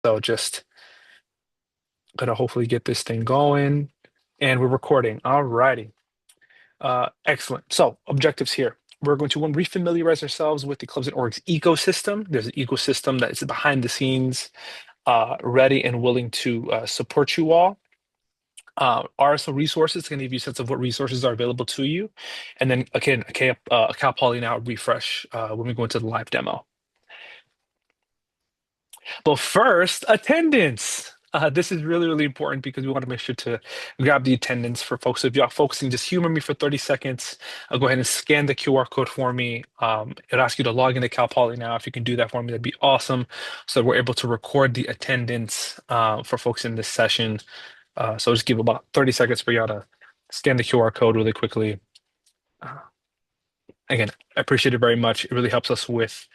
So just gonna hopefully get this thing going. And we're recording. All righty. Excellent. So objectives here. We're going to one, refamiliarize ourselves with the Clubs and Orgs ecosystem. There's an ecosystem that is behind the scenes, ready and willing to support you all. RSO resources can give you a sense of what resources are available to you. And then again, a Cal Poly Now refresh when we go into the live demo. But first, attendance. This is really, really important because we want to make sure to grab the attendance for folks. So if y'all focusing, just humor me for 30 seconds. I'll go ahead and scan the QR code for me. It'll ask you to log into Cal Poly Now. If you can do that for me, that'd be awesome. So we're able to record the attendance for folks in this session. So just give about 30 seconds for y'all to scan the QR code really quickly. Uh, Again, I appreciate it very much. It really helps us with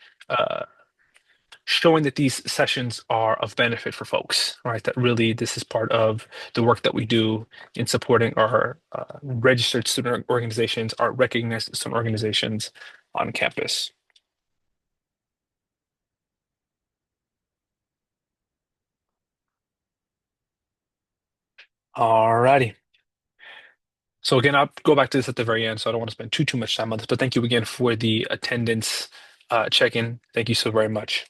showing that these sessions are of benefit for folks, right? That really this is part of the work that we do in supporting our registered student organizations, our recognized student organizations on campus. All righty. So again, I'll go back to this at the very end, so I don't want to spend too much time on this, but thank you again for the attendance check-in. Thank you so very much.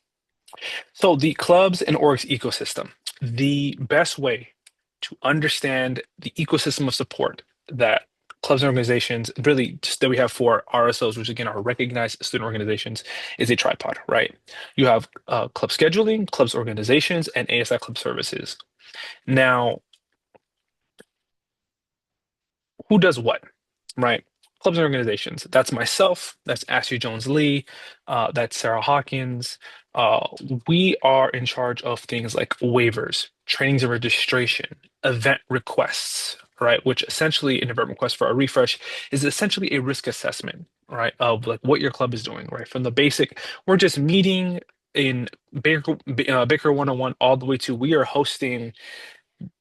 So the clubs and orgs ecosystem, the best way to understand the ecosystem of support that clubs and organizations, really just that we have for RSOs, which again are recognized student organizations, is a tripod, right? You have club scheduling, clubs organizations, and ASI club services. Now, who does what, right? Clubs and organizations. That's myself. That's Ashley Jones Lee. That's Sarah Hawkins. Uh, we are in charge of things like waivers, trainings of registration, event requests, right? Which essentially, an event request for a refresh is essentially a risk assessment, right? Of like what your club is doing, right? From the basic, we're just meeting in Baker 101 all the way to we are hosting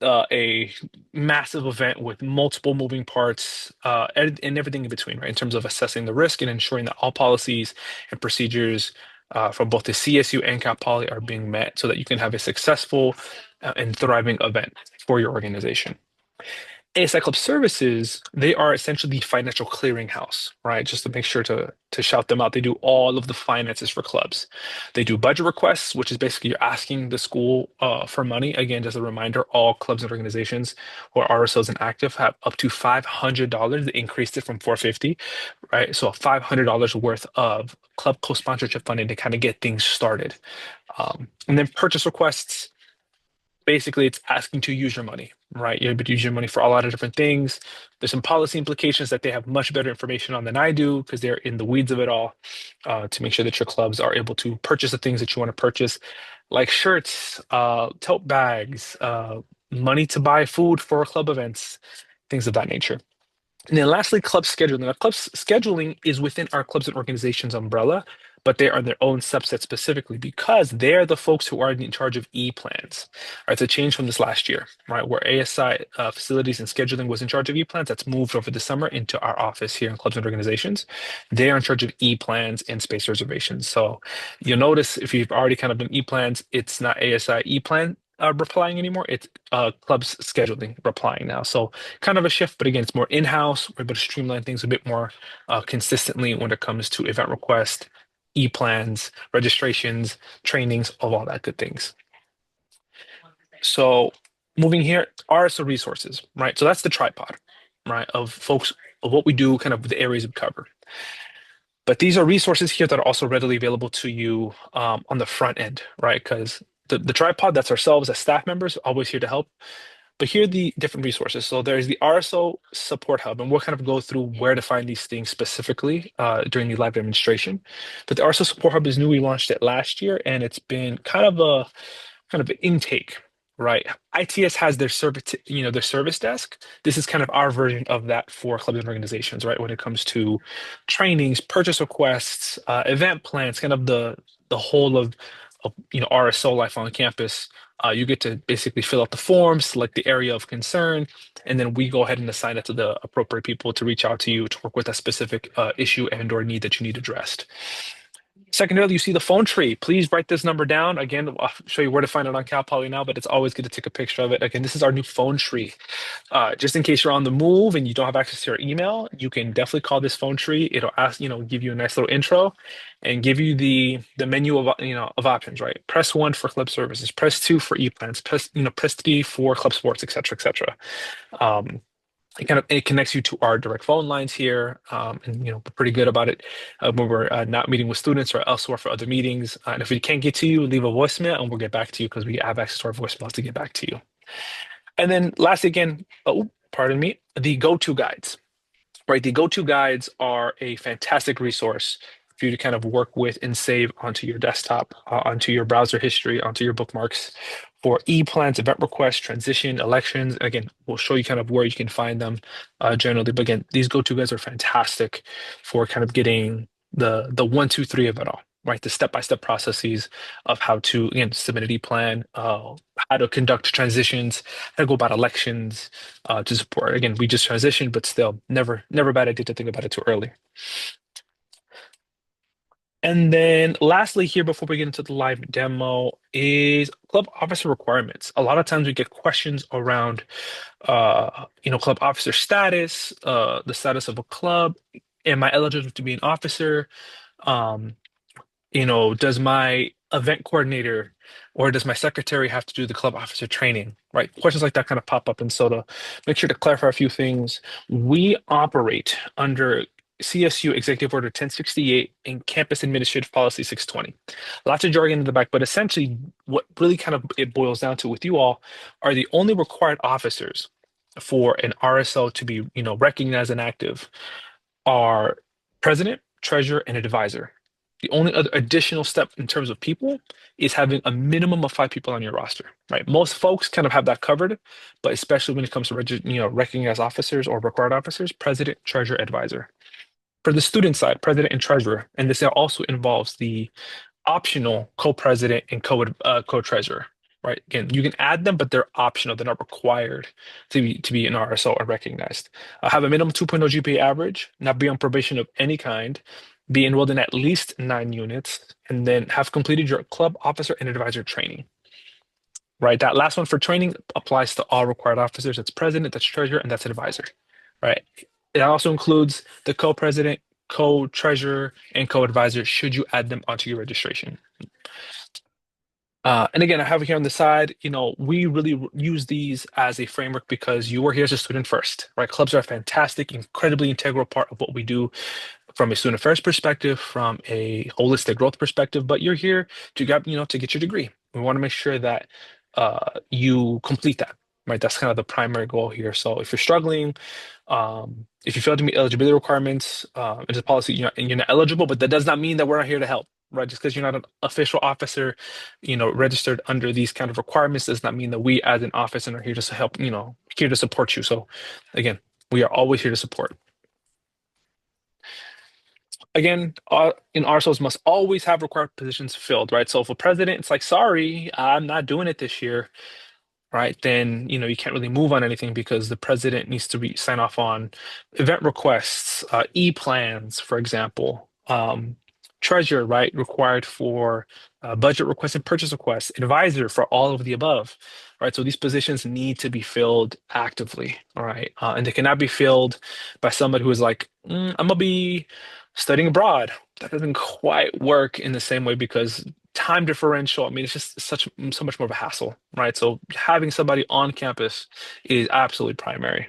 a massive event with multiple moving parts and everything in between, right? In terms of assessing the risk and ensuring that all policies and procedures from both the CSU and Cal Poly are being met so that you can have a successful and thriving event for your organization. ASI Club Services, they are essentially the financial clearinghouse, right? Just to make sure to shout them out. They do all of the finances for clubs. They do budget requests, which is basically you're asking the school for money. Again, just a reminder, all clubs and organizations who are RSOs and active have up to $500. They increased it from 450, right? So $500 worth of club co-sponsorship funding to kind of get things started. And then purchase requests basically it's asking to use your money, right? You're able to use your money for a lot of different things. There's some policy implications that they have much better information on than I do because they're in the weeds of it all to make sure that your clubs are able to purchase the things that you want to purchase, like shirts, tote bags, money to buy food for club events, things of that nature. And then lastly, club scheduling. Now, club scheduling is within our clubs and organizations umbrella, but they are their own subset specifically because they're the folks who are in charge of e-plans. All right, it's a change from this last year, right, where ASI facilities and scheduling was in charge of e-plans. That's moved over the summer into our office here in clubs and organizations. They are in charge of e-plans and space reservations. So you'll notice if you've already kind of done e-plans, it's not ASI e-plan replying anymore. It's clubs scheduling replying now. So kind of a shift, but again, it's more in-house. We're able to streamline things a bit more consistently when it comes to event request, e-plans, registrations, trainings, of all that good things. So moving here, RSO resources, right? So that's the tripod, right, of folks of what we do, kind of the areas we cover. But these are resources here that are also readily available to you on the front end, right? Because the tripod, that's ourselves as staff members, always here to help. But here are the different resources. So there's the RSO Support Hub, and we'll kind of go through where to find these things specifically during the live demonstration. But the RSO Support Hub is new. We launched it last year, and it's been kind of an intake, right? ITS has their service, their service desk. This is kind of our version of that for clubs and organizations, right? When it comes to trainings, purchase requests, event plans, kind of the whole of RSO life on campus. You get to basically fill out the form, select the area of concern, and then we go ahead and assign it to the appropriate people to reach out to you to work with a specific issue and or need that you need addressed. Secondarily, you see the phone tree. Please write this number down. Again, I'll show you where to find it on Cal Poly now, but it's always good to take a picture of it. Again, this is our new phone tree. Just in case you're on the move and you don't have access to your email, you can definitely call this phone tree. It'll ask, give you a nice little intro and give you the menu of options, right? Press one for club services, press two for e-plans, press three for club sports, etc., etc. Um, it connects you to our direct phone lines here, and we're pretty good about it when we're not meeting with students or elsewhere for other meetings. And if we can't get to you, leave a voicemail and we'll get back to you because we have access to our voicemails to get back to you. And then lastly, again, oh, pardon me, the go-to guides, right? The go-to guides are a fantastic resource for you to kind of work with and save onto your desktop, onto your browser history, onto your bookmarks for e-plans, event requests, transition, elections. Again, we'll show you kind of where you can find them generally. But again, these go-to guides are fantastic for kind of getting the one, two, three of it all, right? The step-by-step processes of how to, again, submit an e-plan, how to conduct transitions, how to go about elections, to support. Again, we just transitioned, but still, never a bad idea to think about it too early. And then lastly here, before we get into the live demo, is club officer requirements. A lot of times we get questions around, club officer status, the status of a club. Am I eligible to be an officer? Um, does my event coordinator or does my secretary have to do the club officer training, right? Questions like that kind of pop up. And so to make sure to clarify a few things, we operate under CSU Executive Order 1068 and Campus Administrative Policy 620. Lots of jargon in the back, but essentially what really kind of it boils down to with you all are the only required officers for an RSO to be, recognized and active are president, treasurer, and advisor. The only other additional step in terms of people is having a minimum of 5 people on your roster, right? Most folks kind of have that covered, but especially when it comes to recognized officers or required officers, president, treasurer, advisor. For the student side, president and treasurer, and this also involves the optional co-president and co-treasurer, right? Again, you can add them, but they're optional. They're not required to be an RSO or recognized. Have a minimum 2.0 GPA average, not be on probation of any kind, be enrolled in at least 9 units, and then have completed your club officer and advisor training. Right, that last one for training applies to all required officers. That's president, that's treasurer, and that's advisor. Right. It also includes the co-president, co-treasurer, and co-advisor should you add them onto your registration. And again, I have it here on the side, we really use these as a framework because you are here as a student first, right? Clubs are a fantastic, incredibly integral part of what we do from a student first perspective, from a holistic growth perspective, but you're here to to get your degree. We want to make sure that you complete that, right? That's kind of the primary goal here. So if you're struggling, if you fail to meet eligibility requirements, it's a policy, you're not eligible, but that does not mean that we're not here to help, right? Just because you're not an official officer, registered under these kind of requirements does not mean that we as an office are here just to help, here to support you. So again, we are always here to support. Again, in RSOs must always have required positions filled, right? So if a president, it's like, sorry, I'm not doing it this year, right? Then, you can't really move on anything because the president needs to sign off on event requests, e-plans, for example, treasurer, right? Required for budget requests and purchase requests, advisor for all of the above, right? So these positions need to be filled actively, all right? And they cannot be filled by somebody who is like, I'm gonna be studying abroad. That doesn't quite work in the same way because time differential, I mean, it's just so much more of a hassle, right? So having somebody on campus is absolutely primary.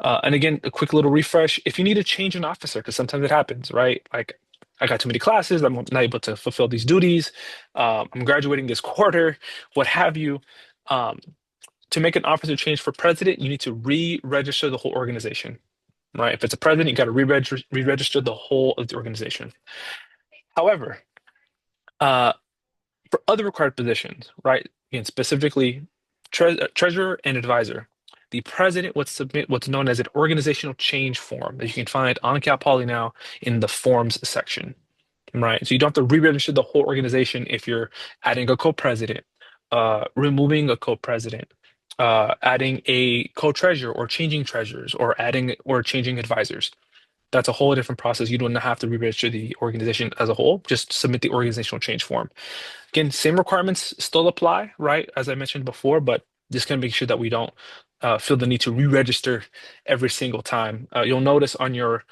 And again, a quick little refresh. If you need to change an officer, because sometimes it happens, right? Like I got too many classes, I'm not able to fulfill these duties. I'm graduating this quarter, what have you. Um, to make an officer change for president, you need to re-register the whole organization, right? If it's a president, you got to re-register the whole of the organization. However, uh, for other required positions, right? Again, specifically treasurer and advisor, the president would submit what's known as an organizational change form that you can find on Cal Poly now in the forms section, right? So you don't have to re-register the whole organization if you're adding a co-president, removing a co-president, adding a co-treasurer or changing treasurers or adding or changing advisors. That's a whole different process. You don't have to re-register the organization as a whole. Just submit the organizational change form. Again, same requirements still apply, right? As I mentioned before, but just gonna make sure that we don't feel the need to re-register every single time. You'll notice on your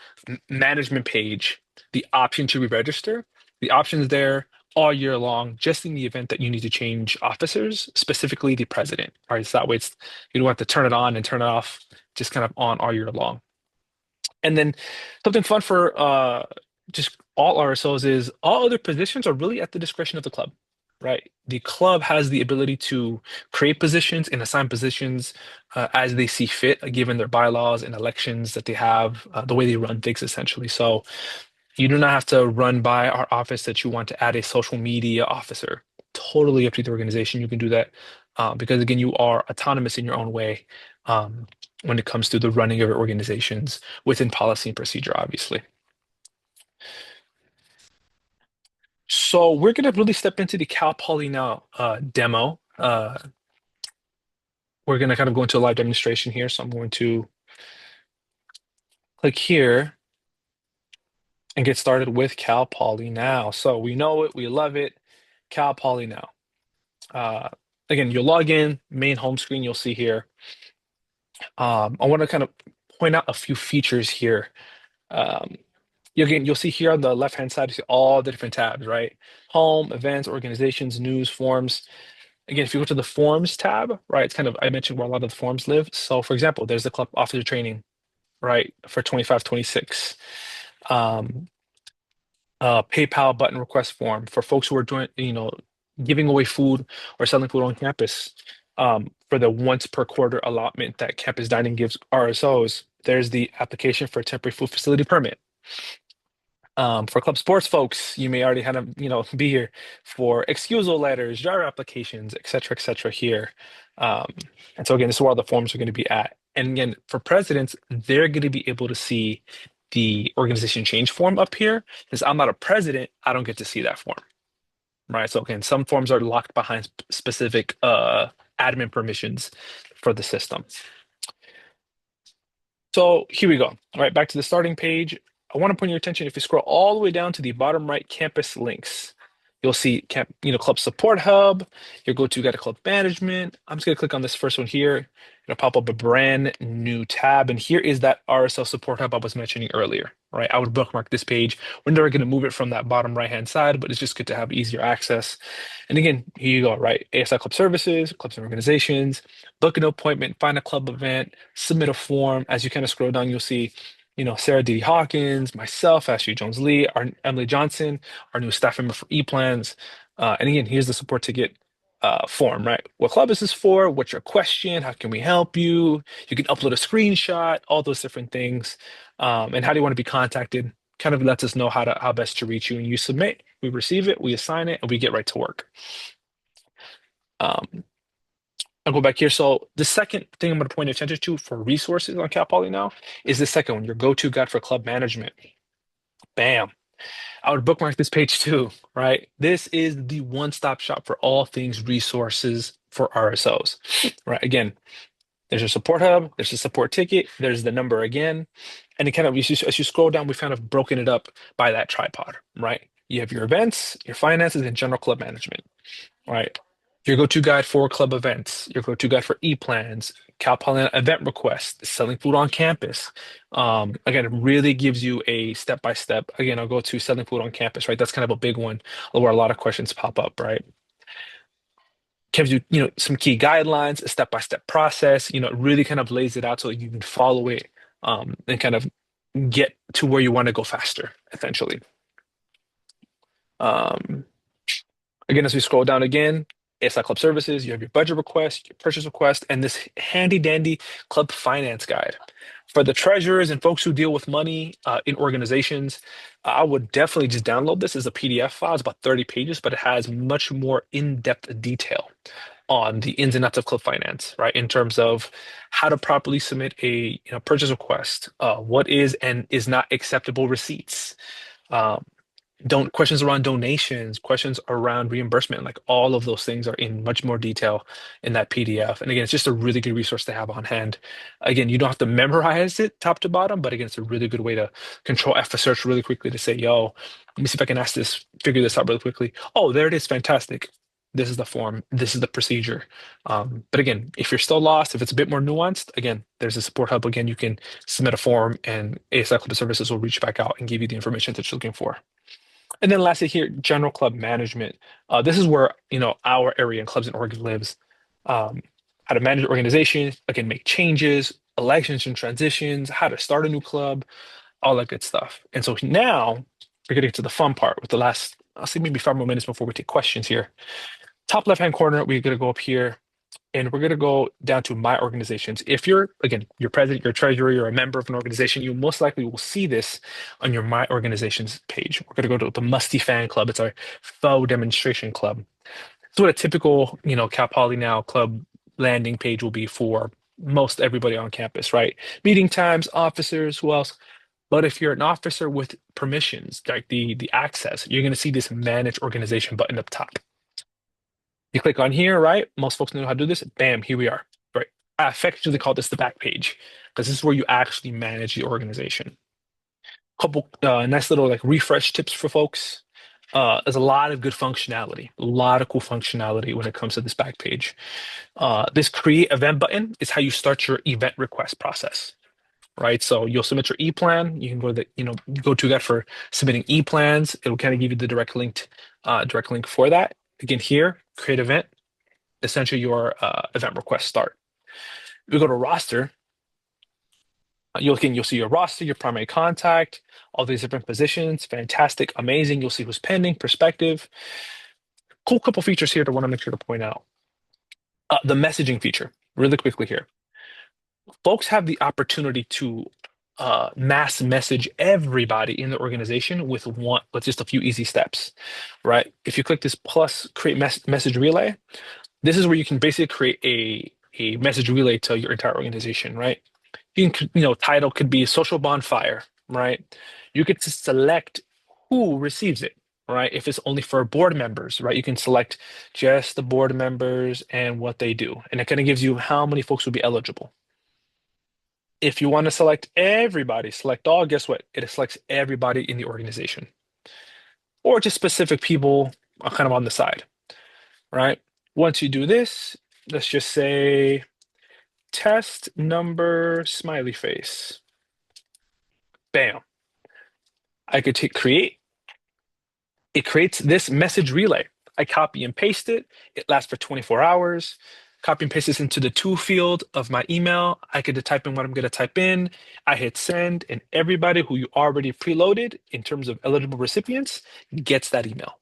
management page the option to re-register. The option is there all year long, just in the event that you need to change officers, specifically the president. All right, so that way you don't have to turn it on and turn it off, just kind of on all year long. And then something fun for just all RSOs is all other positions are really at the discretion of the club, right? The club has the ability to create positions and assign positions as they see fit, given their bylaws and elections that they have, the way they run things essentially. So you do not have to run by our office that you want to add a social media officer. Totally up to the organization. You can do that because, again, you are autonomous in your own way when it comes to the running of your organizations within policy and procedure, obviously. So we're going to really step into the Cal Poly Now demo. We're going to kind of go into a live demonstration here. So I'm going to click here and get started with Cal Poly Now. So we know it, we love it. Cal Poly Now. Uh, Again, you'll log in, main home screen, you'll see here. I want to kind of point out a few features here. Um, Again, you'll see here on the left-hand side, you see all the different tabs, right? Home, events, organizations, news, forms. Again, if you go to the forms tab, right, it's kind of, I mentioned where a lot of the forms live. So for example, there's the club officer training, right, for 25, 26. Um, PayPal button request form for folks who are doing, giving away food or selling food on campus. For the once per quarter allotment that campus dining gives RSOs, there's the application for a temporary food facility permit. For club sports folks, you may already have, be here for excusal letters, jar applications, et cetera here. Um, and so again, this is where all the forms are going to be at. And again, for presidents, they're going to be able to see the organization change form up here. Because I'm not a president, I don't get to see that form, right? So again, some forms are locked behind specific admin permissions for the system. So here we go. All right, back to the starting page. I want to point your attention, if you scroll all the way down to the bottom right campus links, you'll see club support hub, your go-to guide to club management. I'm just gonna click on this first one here. It'll pop up a brand new tab, and here is that RSL support hub I was mentioning earlier, right? I would bookmark this page. We're never gonna move it from that bottom right-hand side, but it's just good to have easier access. And again, here you go, right? ASI Club Services, clubs and organizations, book an appointment, find a club event, submit a form. As you kind of scroll down, you'll see, Sarah D. Hawkins, myself, Ashley Jones Lee, our Emily Johnson, our new staff member for ePlans. And again, here's the support ticket form, right? What club is this for? What's your question? How can we help you? You can upload a screenshot, all those different things. And how do you want to be contacted? Kind of lets us know how best to reach you. And you submit, we receive it, we assign it, and we get right to work. I'll go back here. So the second thing I'm going to point attention to for resources on Cal Poly Now is the second one, your go-to guide for club management. Bam. I would bookmark this page too, right? This is the one-stop shop for all things resources for RSOs, right? Again, there's a support hub, there's a support ticket, there's the number again. And it kind of, as you scroll down, we've kind of broken it up by that tripod, right? You have your events, your finances, and general club management, right? Your go-to guide for club events, your go-to guide for e-plans, Cal Poly event requests, selling food on campus. Again, it really gives you a step-by-step. Again, I'll go to selling food on campus, right? That's kind of a big one where a lot of questions pop up, right? Gives you, some key guidelines, a step-by-step process, it really kind of lays it out so you can follow it and kind of get to where you want to go faster, essentially. Again, as we scroll down again, ASI Club Services, you have your budget request, your purchase request, and this handy dandy club finance guide. For the treasurers and folks who deal with money in organizations, I would definitely just download this as a PDF file. It's about 30 pages, but it has much more in-depth detail on the ins and outs of club finance, right? In terms of how to properly submit a purchase request, what is and is not acceptable receipts, Don't questions around donations, questions around reimbursement, like all of those things are in much more detail in that PDF. And again, it's just a really good resource to have on hand. Again, you don't have to memorize it top to bottom, but again, it's a really good way to control F a search really quickly to say, yo, let me see if I can figure this out really quickly. Oh, there it is. Fantastic. This is the form. This is the procedure. But again, if you're still lost, if it's a bit more nuanced, again, there's a support hub. Again, you can submit a form and ASI Club Services will reach back out and give you the information that you're looking for. And then lastly here, general club management. This is where, our area in clubs and org lives. How to manage organization, again, make changes, elections and transitions, how to start a new club, all that good stuff. And so now we're getting to the fun part with the last, I'll say maybe 5 more minutes before we take questions here. Top left-hand corner, we're going to go up here and we're going to go down to my organizations. If you're, again, you're president, you're treasurer, you're a member of an organization, you most likely will see this on your My Organizations page. We're going to go to the Musty Fan Club. It's our faux demonstration club. So what a typical, Cal Poly Now club landing page will be for most everybody on campus, right? Meeting times, officers, who else? But if you're an officer with permissions, like the access, you're going to see this Manage Organization button up top. You click on here, right? Most folks know how to do this. Bam, here we are. Right. I affectionately call this the back page because this is where you actually manage the organization. Couple nice little like refresh tips for folks. There's a lot of good functionality, a lot of cool functionality when it comes to this back page. This create event button is how you start your event request process, right? So you'll submit your e-plan. You can go to go to that for submitting e-plans. It'll kind of give you the direct link for that. Again, here, create event, essentially your event request start. We go to roster. You'll see your roster, your primary contact, all these different positions. Fantastic, amazing. You'll see who's pending, perspective. Cool couple features here to want to make sure to point out. The messaging feature, really quickly here. Folks have the opportunity to mass message everybody in the organization with just a few easy steps, right? If you click this plus create message relay, this is where you can basically create a message relay to your entire organization, right? You can, title could be social bonfire, right? You get to select who receives it, right? If it's only for board members, right? You can select just the board members and what they do. And it kind of gives you how many folks will be eligible. If you want to select everybody, select all, guess what? It selects everybody in the organization. Or just specific people kind of on the side, right? Once you do this, let's just say test number smiley face. Bam. I could create. It creates this message relay. I copy and paste it. It lasts for 24 hours. Copy and paste this into the to field of my email. I could type in what I'm going to type in. I hit send, and everybody who you already preloaded in terms of eligible recipients gets that email.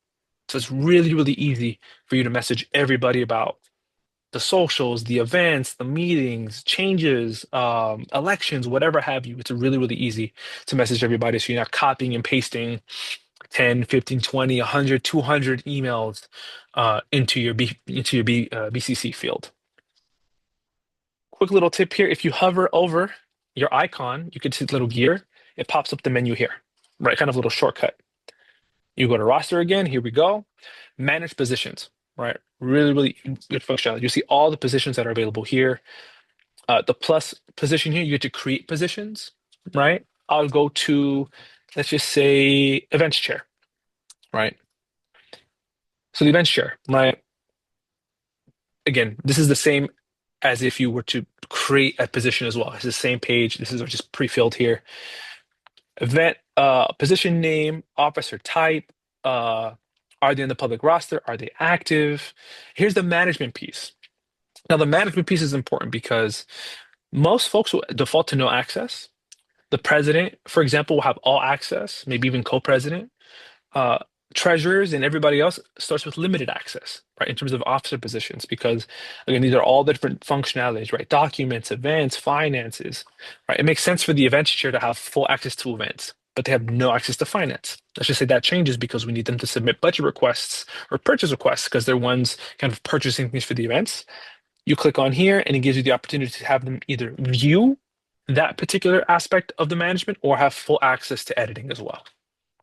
So it's really, really easy for you to message everybody about the socials, the events, the meetings, changes, elections, whatever have you. It's really, really easy to message everybody. So you're not copying and pasting 10, 15, 20, 100, 200 emails into your BCC field. Quick little tip here. If you hover over your icon, you can see the little gear. It pops up the menu here, right? Kind of a little shortcut. You go to roster again. Here we go. Manage positions, right? Really, really good functionality. You see all the positions that are available here. The plus position here, you get to create positions, right? I'll go to, let's just say, events chair, right? So the events chair, right? Again, this is the same as if you were to create a position as well. It's the same page. This is just pre-filled here. Event, position name, officer type, are they in the public roster? Are they active? Here's the management piece. Now, the management piece is important because most folks will default to no access. The president, for example, will have all access, maybe even co-president. Treasurers and everybody else starts with limited access, right, in terms of officer positions, because again, these are all the different functionalities, right? Documents, events, finances, right? It makes sense for the events chair to have full access to events, but they have no access to finance. Let's just say that changes because we need them to submit budget requests or purchase requests because they're ones kind of purchasing things for the events. You click on here and it gives you the opportunity to have them either view that particular aspect of the management or have full access to editing as well.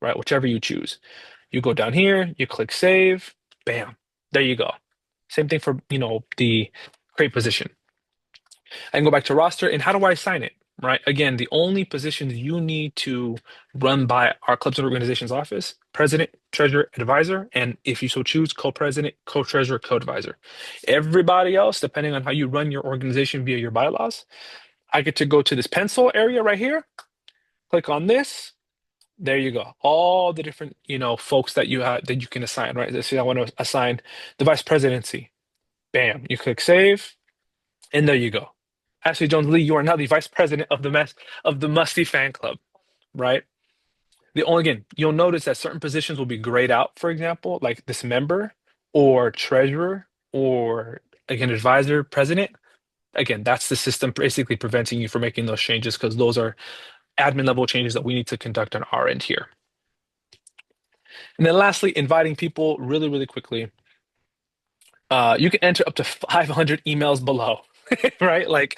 right? Whichever you choose. You go down here, you click save, bam, there you go. Same thing for, the create position. I can go back to roster, and how do I assign it? Right. Again, the only positions you need to run by our clubs and organizations office: president, treasurer, advisor, and if you so choose, co-president, co-treasurer, co-advisor. Everybody else, depending on how you run your organization via your bylaws, I get to go to this pencil area right here, click on this. There you go. All the different, folks that you have that you can assign, right? Let's say I want to assign the vice presidency. Bam, you click save. And there you go. Ashley Jones Lee, you are now the vice president of the Musty Fan Club, right? Again, you'll notice that certain positions will be grayed out, for example, like this member or treasurer or again advisor, president. Again, that's the system basically preventing you from making those changes because those are admin level changes that we need to conduct on our end here. And then lastly, inviting people really, really quickly. You can enter up to 500 emails below, right? Like,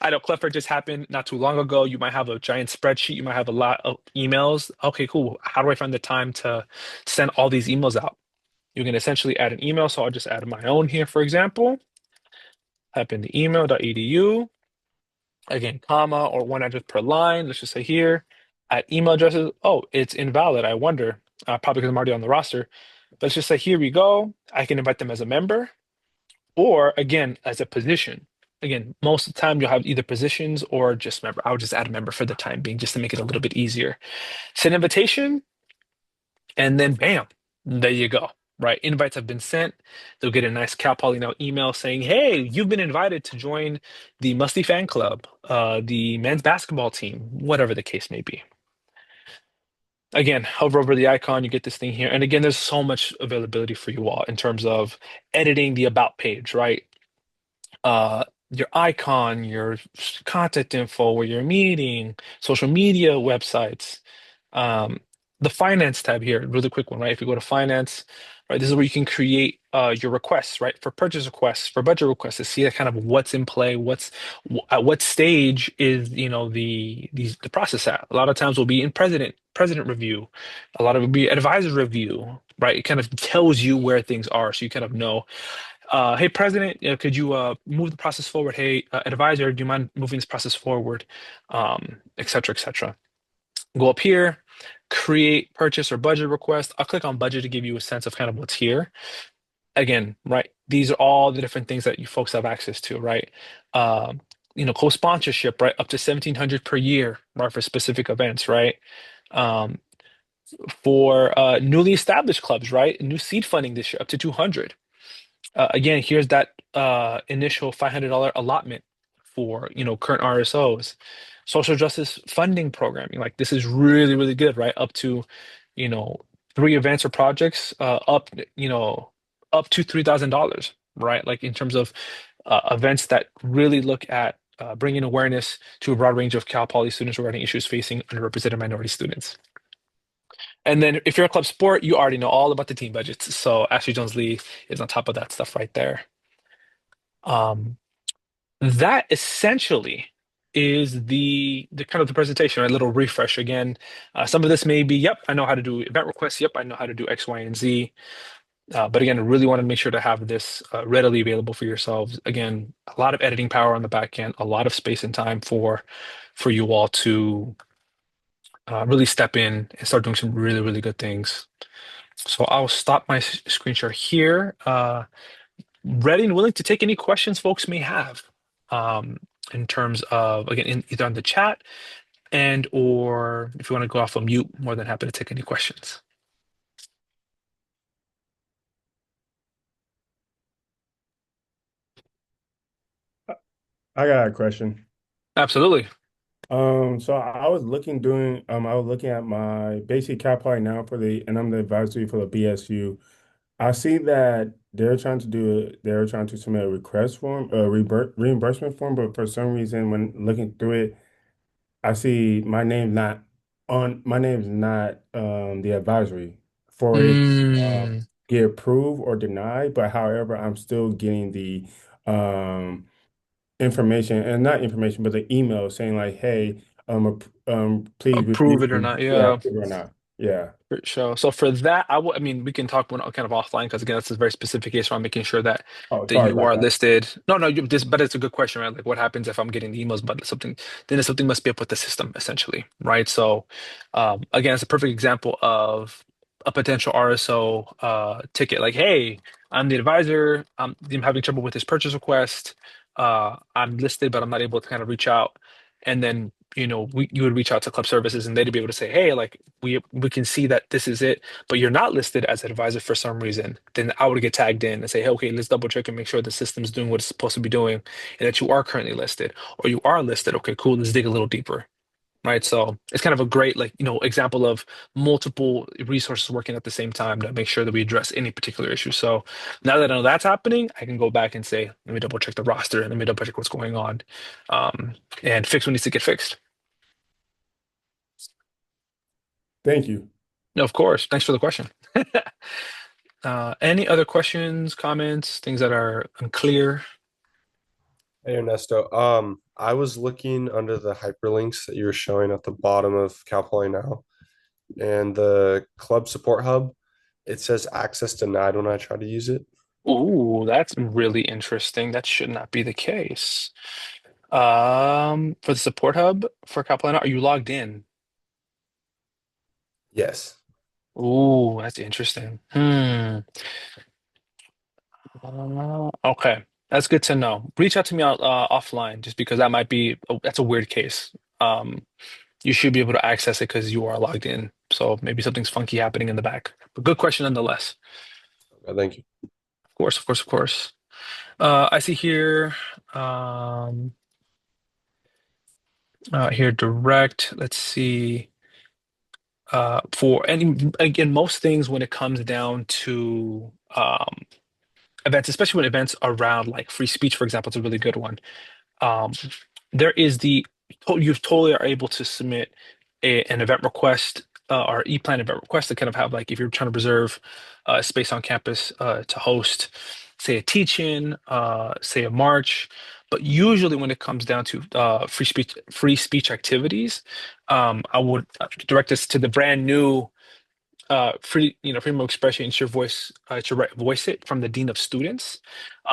I know Cleffer just happened not too long ago. You might have a giant spreadsheet. You might have a lot of emails. Okay, cool. How do I find the time to send all these emails out? You can essentially add an email. So I'll just add my own here, for example. Type in the email.edu. Again, comma or one address per line. Let's just say here. Add email addresses. Oh, it's invalid. I wonder. Probably because I'm already on the roster. But let's just say, here we go. I can invite them as a member or again as a position. Again, most of the time you'll have either positions or just member. I would just add a member for the time being, just to make it a little bit easier. Send invitation, and then bam, there you go. Right, invites have been sent. They'll get a nice Cal Poly Now email saying, "Hey, you've been invited to join the Musty Fan Club, the men's basketball team, whatever the case may be." Again, hover over the icon, you get this thing here. And again, there's so much availability for you all in terms of editing the about page, right? Your icon, your contact info, where you're meeting, social media websites, um, the finance tab here, really quick one, right? If you go to finance, right, this is where you can create your requests, right? For purchase requests, for budget requests, to see kind of what's in play, at what stage is the process at. A lot of times will be in president review, a lot of it will be advisor review, right? It kind of tells you where things are, so you kind of know hey, President, could you move the process forward? Hey, advisor, do you mind moving this process forward? Et cetera, et cetera. Go up here, create purchase or budget request. I'll click on budget to give you a sense of kind of what's here. Again, right, these are all the different things that you folks have access to, right? Co-sponsorship, right, up to 1,700 per year, right, for specific events, right? Um, for newly established clubs, right? New seed funding this year, up to 200. Again, here's that initial $500 allotment for current RSOs. Social justice funding programming, like this is really, really good, right? Up to, you know, 3 events or projects, up to $3,000, right? Like in terms of events that really look at bringing awareness to a broad range of Cal Poly students regarding issues facing underrepresented minority students. And then if you're a club sport, you already know all about the team budgets. So Ashley Jones Lee is on top of that stuff right there. Um, that essentially is the kind of the presentation, right? A little refresh again. Some of this may be, yep, I know how to do event requests. Yep, I know how to do X, Y, and Z. But again, I really want to make sure to have this readily available for yourselves. Again, a lot of editing power on the back end, a lot of space and time for you all to really step in and start doing some really, really good things. So I'll stop my screen share here. Ready and willing to take any questions folks may have in terms of, again, either on the chat and or if you want to go off of mute, more than happy to take any questions. I got a question. Absolutely. So I was looking at my basic cap right now and I'm the advisory for the BSU. I see that they're trying to submit a request form, a reimbursement form, but for some reason, when looking through it, I see my name's not the advisory for it Mm, get approved or denied, but however, I'm still getting the information and not but the email saying like, hey, please approve review it or not. yeah, Yeah. approve it or not. Yeah. For sure. So for that, I mean, we can talk when kind of offline because again, that's a very specific case where I'm making sure that Oh, that sorry you about are that. listed. No, no, this, but it's a good question, right? Like, what happens if I'm getting the emails, but something, then something must be up with the system, essentially, right? So, again, it's a perfect example of a potential RSO ticket. Like, hey, I'm the advisor. I'm having trouble with this purchase request. I'm listed, but I'm not able to kind of reach out. And then you would reach out to club services and they'd be able to say, hey, like we can see that this is it, but you're not listed as an advisor for some reason. Then I would get tagged in and say, hey, okay, let's double check and make sure the system's doing what it's supposed to be doing and that you are currently listed or you are listed. Okay, cool. Let's dig a little deeper. Right. So it's kind of a great, like, example of multiple resources working at the same time to make sure that we address any particular issue. So now that I know that's happening, I can go back and say, let me double check the roster and let me double check what's going on, um, and fix what needs to get fixed. Thank you. No, of course. Thanks for the question. Any other questions, comments, things that are unclear? Hey Ernesto, I was looking under the hyperlinks that you were showing at the bottom of Cal Poly Now and the club support hub. It says access denied when I try to use it. Ooh, that's really interesting. That should not be the case. For the support hub for Capilano, are you logged in? Yes. Ooh, that's interesting. Okay, that's good to know. Reach out to me out offline, just because that might be that's a weird case. You should be able to access it because you are logged in. So maybe something's funky happening in the back. But good question nonetheless. Okay, thank you. Of course, of course, of course. I see here, um, here direct. Let's see. For any again, most things when it comes down to events, especially when events around like free speech, for example, it's a really good one. Um, there is you totally are able to submit an event request or e-plan event request to kind of have like if you're trying to preserve space on campus to host, say a teach-in, say a march. But usually when it comes down to free speech activities, I would direct us to the brand new freedom of expression. It's your voice. It's your right. Voice it from the dean of students.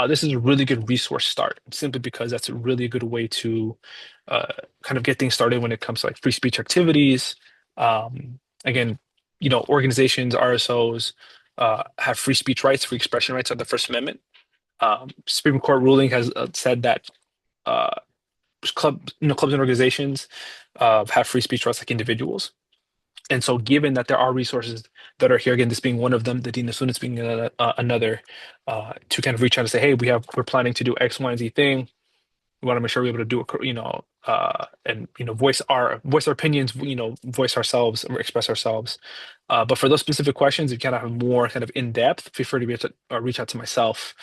This is a really good resource start, simply because that's a really good way to uh, kind of get things started when it comes to like free speech activities. Again, organizations, RSOs have free speech rights, free expression rights under the First Amendment. Supreme Court ruling has said that uh, clubs and organizations have free speech rights like individuals. And so, given that there are resources that are here, again, this being one of them, the dean of students being another, to kind of reach out and say, "Hey, we're planning to do X, Y, and Z thing. We want to make sure we're able to do it, and voice our opinions, voice ourselves and express ourselves." But for those specific questions, if you kind of have more kind of in depth, feel free to reach out to myself.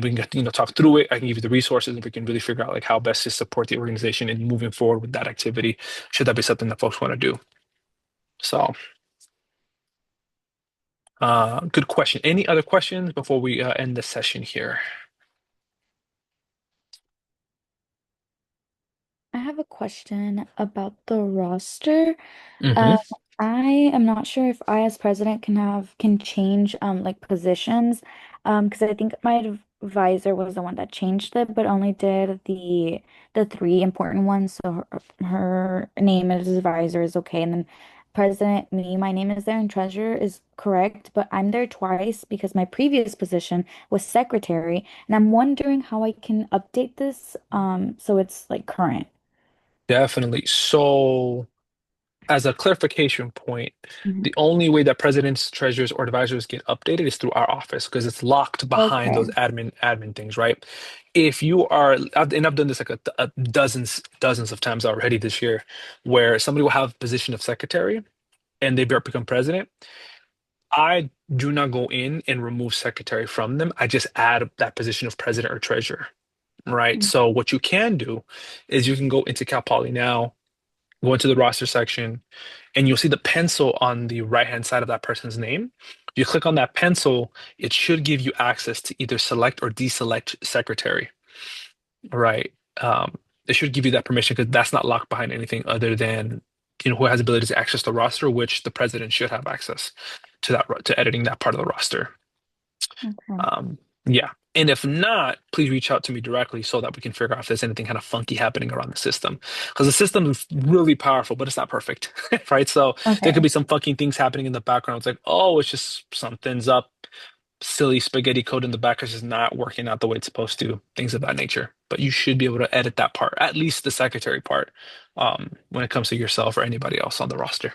We can talk through it. I can give you the resources, and we can really figure out like how best to support the organization in moving forward with that activity. Should that be something that folks want to do? So. Good question. Any other questions before we end the session here? I have a question about the roster. Hmm. Um, I am not sure if I, as president, can change like positions. Because I think my advisor was the one that changed it, but only did the three important ones. So her name as advisor is okay, and then president, me, my name is there, and treasurer is correct. But I'm there twice because my previous position was secretary, and I'm wondering how I can update this so it's like current. Definitely. So, as a clarification point, Mhm. the only way that presidents, treasurers, or advisors get updated is through our office because it's locked behind those Okay. admin things, right? If you are, and I've done this like a dozens of times already this year, where somebody will have position of secretary and they become president. I do not go in and remove secretary from them. I just add that position of president or treasurer. Right. So what you can do is you can go into Cal Poly now, go into the roster section, and you'll see the pencil on the right-hand side of that person's name. You click on that pencil, it should give you access to either select or deselect secretary. Right. It should give you that permission because that's not locked behind anything other than who has ability to access the roster, which the president should have access to to editing that part of the roster. Okay. Yeah. And if not, please reach out to me directly so that we can figure out if there's anything kind of funky happening around the system. Because the system is really powerful, but it's not perfect, right? So there could Okay. be some funky things happening in the background. It's like, oh, it's just something's up. Silly spaghetti code in the back is just not working out the way it's supposed to, things of that nature. But you should be able to edit that part, at least the secretary part, when it comes to yourself or anybody else on the roster.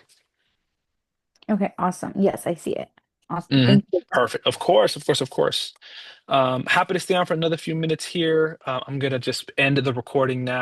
Okay. Awesome. Yes, I see it. Awesome. Mhm. Thank you. Perfect. Of course, of course, of course. Happy to stay on for another few minutes here. I'm gonna just end the recording now.